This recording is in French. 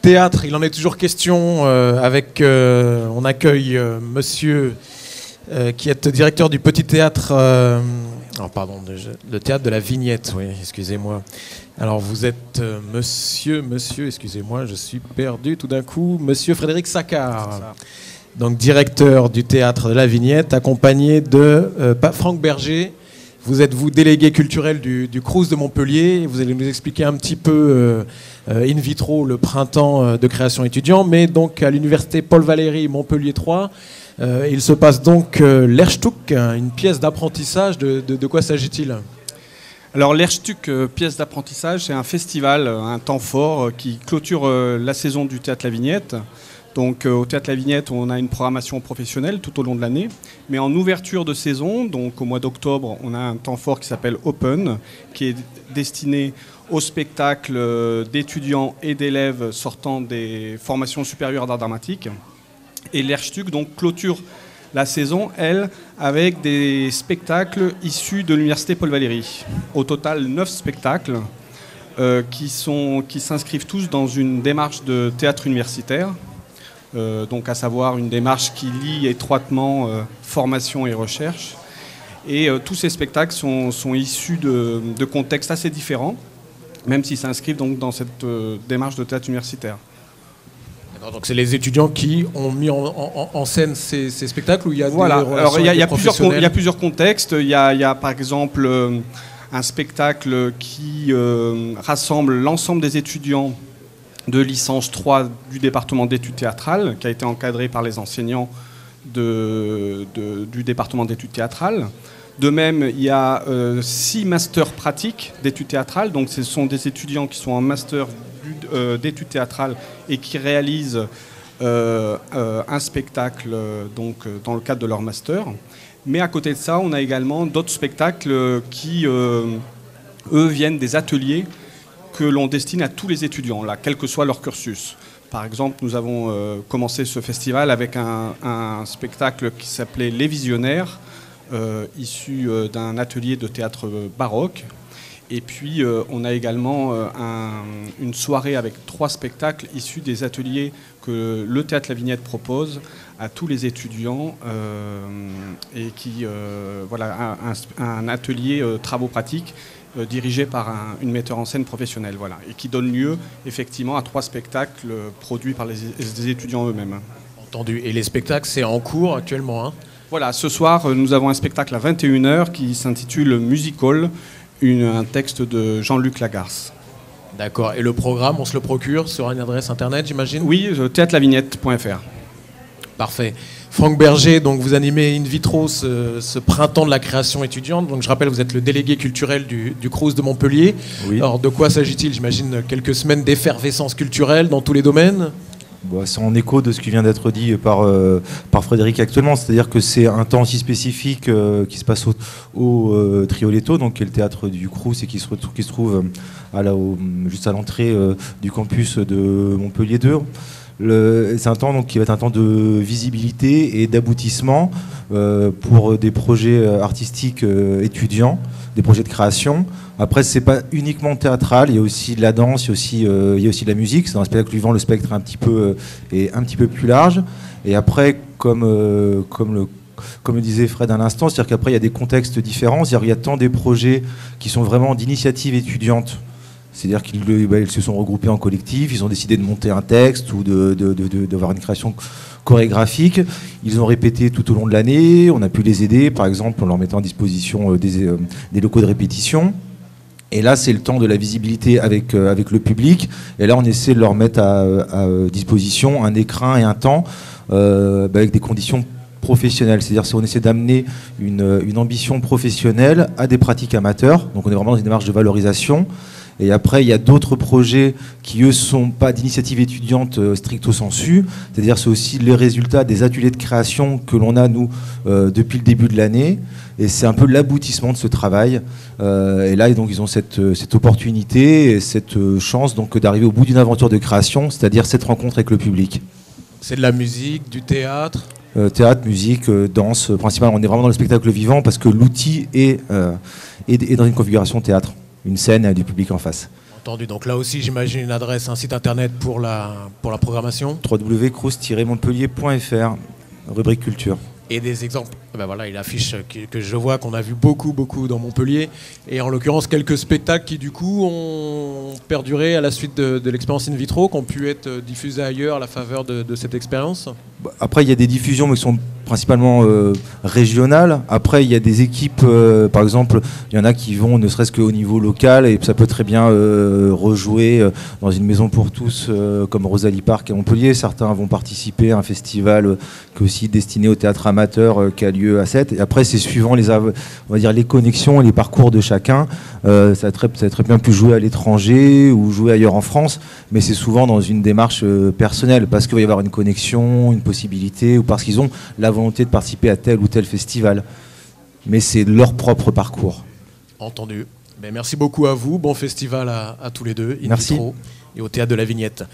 Théâtre, il en est toujours question on accueille monsieur qui est directeur du Petit Théâtre, le Théâtre de la Vignette, oui, excusez-moi. Alors vous êtes monsieur, excusez-moi, je suis perdu tout d'un coup, monsieur Frédéric Saccard, donc directeur du Théâtre de la Vignette, accompagné de Franck Berger. Vous êtes délégué culturel du Crous de Montpellier. Vous allez nous expliquer un petit peu in vitro le printemps de création étudiant, mais donc à l'université Paul Valéry Montpellier 3. Il se passe donc Lehrstück, une pièce d'apprentissage. De quoi s'agit-il ? Alors Lehrstück, pièce d'apprentissage, c'est un festival, un temps fort qui clôture la saison du Théâtre La Vignette. Donc au Théâtre La Vignette, on a une programmation professionnelle tout au long de l'année. Mais en ouverture de saison, donc au mois d'octobre, on a un temps fort qui s'appelle Open, qui est destiné au spectacle d'étudiants et d'élèves sortant des formations supérieures d'art dramatique. Et Lehrstück donc clôture la saison, elle, avec des spectacles issus de l'université Paul Valéry. Au total, 9 spectacles qui s'inscrivent tous dans une démarche de théâtre universitaire. Donc à savoir une démarche qui lie étroitement formation et recherche. Et tous ces spectacles sont issus de contextes assez différents, même s'ils s'inscrivent donc dans cette démarche de théâtre universitaire. Donc c'est les étudiants qui ont mis en scène ces spectacles où il y a voilà. Des relations Alors il professionnelles. y a plusieurs contextes. Il y a par exemple un spectacle qui rassemble l'ensemble des étudiants de licence 3 du département d'études théâtrales, qui a été encadré par les enseignants du département d'études théâtrales. De même, il y a 6 masters pratiques d'études théâtrales. Donc ce sont des étudiants qui sont en master d'études théâtrales et qui réalisent un spectacle dans le cadre de leur master. Mais à côté de ça, on a également d'autres spectacles qui, eux, viennent des ateliers que l'on destine à tous les étudiants, là, quel que soit leur cursus. Par exemple, nous avons commencé ce festival avec un spectacle qui s'appelait Les Visionnaires, issu d'un atelier de théâtre baroque. Et puis, on a également une soirée avec 3 spectacles issus des ateliers que le Théâtre La Vignette propose à tous les étudiants, et qui, un atelier travaux pratiques dirigé par une metteur en scène professionnelle, voilà, et qui donne lieu effectivement à 3 spectacles produits par les étudiants eux-mêmes. Entendu. Et les spectacles, c'est en cours actuellement, hein ? Voilà, ce soir, nous avons un spectacle à 21h qui s'intitule Music Hall, un texte de Jean-Luc Lagarce. D'accord. Et le programme, on se le procure sur une adresse internet, j'imagine ? Oui, théâtrelavignette.fr. Parfait. Franck Berger, donc vous animez in vitro ce printemps de la création étudiante. Donc je rappelle, vous êtes le délégué culturel du Crous de Montpellier. Oui. Alors de quoi s'agit-il ? J'imagine quelques semaines d'effervescence culturelle dans tous les domaines. Bon, c'est en écho de ce qui vient d'être dit par Frédéric actuellement, c'est-à-dire que c'est un temps si spécifique qui se passe au Trioletto, donc qui est le théâtre du Crous et qui se trouve juste à l'entrée du campus de Montpellier 2. C'est un temps donc, qui va être un temps de visibilité et d'aboutissement pour des projets artistiques étudiants, des projets de création. Après, c'est pas uniquement théâtral, il y a aussi de la danse, il y a aussi de la musique. C'est un spectacle vivant, le spectre est un petit peu plus large. Et après, comme le disait Fred à l'instant, c'est-à-dire qu'après il y a des contextes différents. C'est-à-dire qu'il y a tant des projets qui sont vraiment d'initiative étudiante. C'est-à-dire qu'ils se sont regroupés en collectif, ils ont décidé de monter un texte ou d'avoir une création chorégraphique. Ils ont répété tout au long de l'année, on a pu les aider, par exemple en leur mettant à disposition des locaux de répétition. Et là, c'est le temps de la visibilité avec le public. Et là, on essaie de leur mettre à disposition un écrin et un temps avec des conditions professionnelles. C'est-à-dire qu'on essaie d'amener une ambition professionnelle à des pratiques amateurs. Donc on est vraiment dans une démarche de valorisation. Et après, il y a d'autres projets qui, eux, ne sont pas d'initiative étudiante stricto sensu. C'est-à-dire c'est aussi les résultats des ateliers de création que l'on a, nous, depuis le début de l'année. Et c'est un peu l'aboutissement de ce travail. Et là, donc, ils ont cette opportunité et cette chance donc, d'arriver au bout d'une aventure de création, c'est-à-dire cette rencontre avec le public. C'est de la musique, du théâtre ? Théâtre, musique, danse, principalement. On est vraiment dans le spectacle vivant parce que l'outil est dans une configuration théâtre. Une scène et du public en face. Entendu. Donc là aussi, j'imagine une adresse, un site internet pour la programmation. www.crous-montpellier.fr, rubrique culture. Et des exemples. Ben voilà, il affiche que je vois qu'on a vu beaucoup dans Montpellier. Et en l'occurrence, quelques spectacles qui du coup ont perduré à la suite de l'expérience in vitro, qui ont pu être diffusés ailleurs à la faveur de cette expérience. Après, il y a des diffusions, mais qui sont principalement régionales. Après, il y a des équipes, par exemple, il y en a qui vont ne serait-ce qu'au niveau local, et ça peut très bien rejouer dans une maison pour tous, comme Rosalie Park à Montpellier. Certains vont participer à un festival qui est aussi destiné au théâtre amateur qui a lieu à Sète. Et après, c'est suivant on va dire les connexions et les parcours de chacun. Ça a très bien pu jouer à l'étranger ou jouer ailleurs en France, mais c'est souvent dans une démarche personnelle, parce qu'il va y avoir une connexion, une possibilité, ou parce qu'ils ont la volonté de participer à tel ou tel festival. Mais c'est leur propre parcours. Entendu. Mais merci beaucoup à vous. Bon festival à tous les deux, in Merci. vitro et au Théâtre de la Vignette.